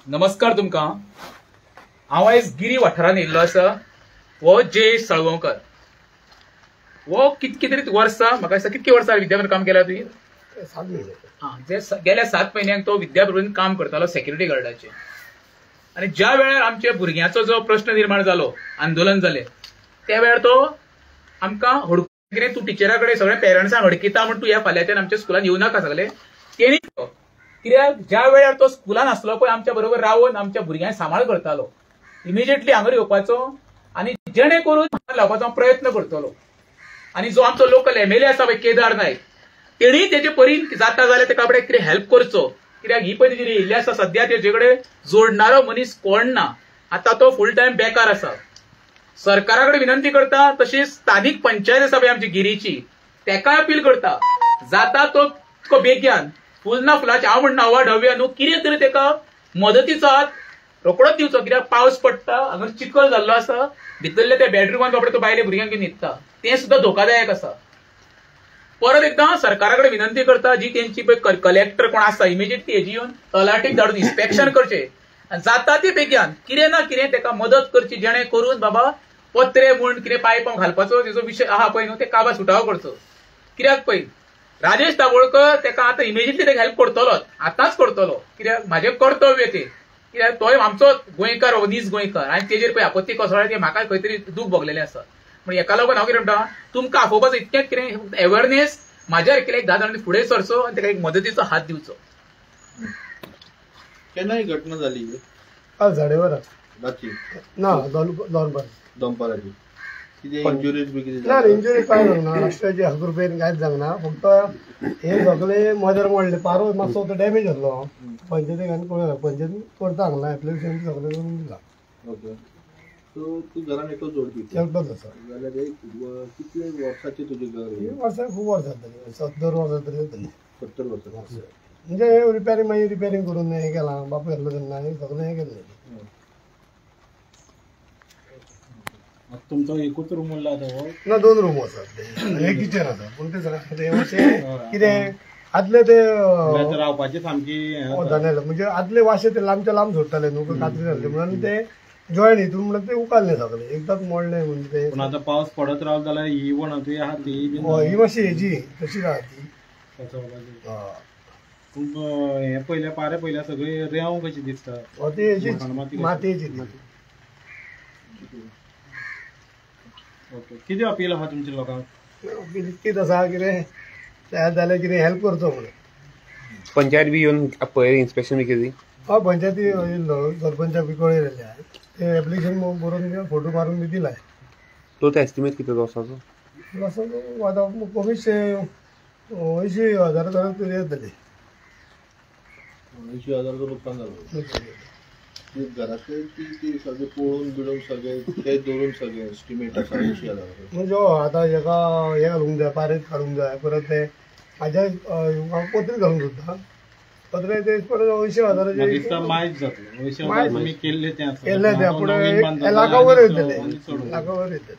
नमस्कार तुमका। हांव आयज गिरी वाठारांत येयल्लो आसा। हो जे सळवकर वो कितकी तरी वर्सां म्हाका दिसता कितकी वर्सां विद्याभवन काम केला तुवें? 7 महिने। गेल्या 7 म्हयन्यांक तो विद्याभवन काम करतालो सेक्युरिटी गार्डाचे। आणि ज्या वेळार आमच्या भुरग्यांचो जो प्रश्न निर्माण जालो, आंदोलन जालें, त्या वेळार तो आमकां कितें तूं टिचरा कडेन सगळ्या पेरंट्सांक हडकिता म्हण तूं ह्या फाल्यांच्यान आमच्या स्कुलान येवं नाका सगळे तेणी कित्याक ज्या वेळार तो स्कुलान आसलो पळय आमच्या बरोबर रावन आमच्या भुरग्यांक सांबाळ करतालो, इमिजिएटली हांगर येवपाचो आनी जेणे करून लावपाचो प्रयत्न करतलो। आणि जो आमचो लोकल MLA आसा पळय केदार नायक, तेणी तेजे परीन जाता जाल्यार तेका बाबड्याक कितें हेल्प करचो, कित्याक ही पळय जी येयल्ली आसा सद्या तेजे कडेन जोडणारो मनीस कोण ना। आता तो फुल टायम बेकार आसा। सरकारा कडेन विनंती करता, तशीच स्थानिक पंचायत आसा पळय आमची गिरीची तेका अपील करता, जाता तो बेग्यान फुल ना फुलाचे हांव म्हणना अवाढव्य न्हू कितें तरी तेका मदतीचो हात रोकडोच दिवचो, कित्याक पावस पडटा, हांगा चिखल जाल्लो आसा, भितरले त्या बेडरूमान बाबडे तो भायले भुरग्यांक घेवन न्हिदता, तें सुद्दां धोकादायक आसा। परत एकदां सरकारा कडेन विनंती करता, जी तेंची पळय कलेक्टर कोण आसा इमिजिएटली हेजी येवन तलाटीक धाडून इन्स्पेक्शन करचें, जाता ती बेग्यान कितें ना कितें तेका मदत करची, जेणे करून बाबा पत्रे म्हूण कितें पायप घालपाचो तेजो विशय आहा पळय न्हू ते काबार सुटावो करचो। कित्याक पळय राजेश दाबोळकर तेका आतां इमिजिएटली तेका हेल्प करतलोच, आतांच करतलो, कित्याक म्हाजें कर्तव्य तें, कित्याक तोय आमचो गोंयकार अनीस गोंयकार आनी तेजेर पळय आपत्ती कोसळ्ळ्या ती म्हाका खंय तरी दूख भोगलेलें आसा। पण हेका लागून हांव कितें म्हणटा, तुमकां आपोवपाचो इतकेंच कितें अवेअरनेस म्हाज्या एक 10 जाणांनी फुडें सरचो आनी तेका एक मदतीचो हात दिवचो। केन्ना ही घटना जाली? काल साडेबारा रातची ना दनपाराची कितें इंजुरीज बी कितें ना इंजुरी काय जावना, रस्त्याचे हगरुपेन कांयच जावना, फक्त हे सगळे मदर मोडले, पारो मातसो तो डॅमेज जाल्लो। पंचायतीक आनी कोण पंचायतीन करता हांगा एप्लिकेशन सगळें करून दिला। ओके, सो तूं घरान एकटो जोडपी? एकटोच आसा। जाल्यार कितले वर्साचें तुजें घर? वर्सां खूब वर्सां जातलीं, 70 वर्सां तरी जातलीं। 70 वर्सां म्हणजे रिपेरिंग मागीर रिपेरिंग करून हें केलां, बापूय येल्लो तेन्ना सगळें हें केलें। तुमचो एकूच रूम उरला हो? ना 2 रूम आसात आनी एक किचन आसा, पूण ते सगळें कितें आदले ते रावपाची सामकी जालें, म्हणजे आदले वाशे ते लांबच्या लांब सोडटाले न्हू, कातरी जाल्ले म्हणून ते जॉयन हितून म्हणून ते उकाल्ले सगळे एकदांच मोडले म्हणजे ते। पूण आतां पावस पडत रावलो जाल्यार ही वणतूय आहा ती ही मातशी हेजी तशी आहा ती। हे पयल्या पारे पयल्या सगळी रेंव कशी दिसता? ती हेजी मातयेची। ओके, कितें अपील आहा तुमच्या लोकांक? अपील इतकीच आसा कितें तयार जाल्यार कितें हेल्प करचो म्हणून। पंचायत बी येवन पळय इन्स्पेक्शन बी केली? हय, पंचायती येयल्लो, सरपंचाक बी कळयलेलें आहा, ते एप्लिकेशन बरोवन फोटो मारून बी दिलाय। तो एस्टिमेट किती वर्साचो? आतां कमीशे 80,000 तरी येतले। 80,000 लुकसाण जालें घरातले ती सगळे पळोवन बिळोवन सगळे ते धरून सगळे एस्टिमेट आसा 80,000 म्हणजे आतां हेका हे घालूंक जाय, पारेत काडूंक जाय, परत ते म्हाज्या पत्रे घालूंक सोदता, पत्रे ते परत 80,000 मायज जातलो। 80,000 तुमी केल्ले तें आसा, केल्ले ते पुढे लाखावर येतले, लाखावर येतले।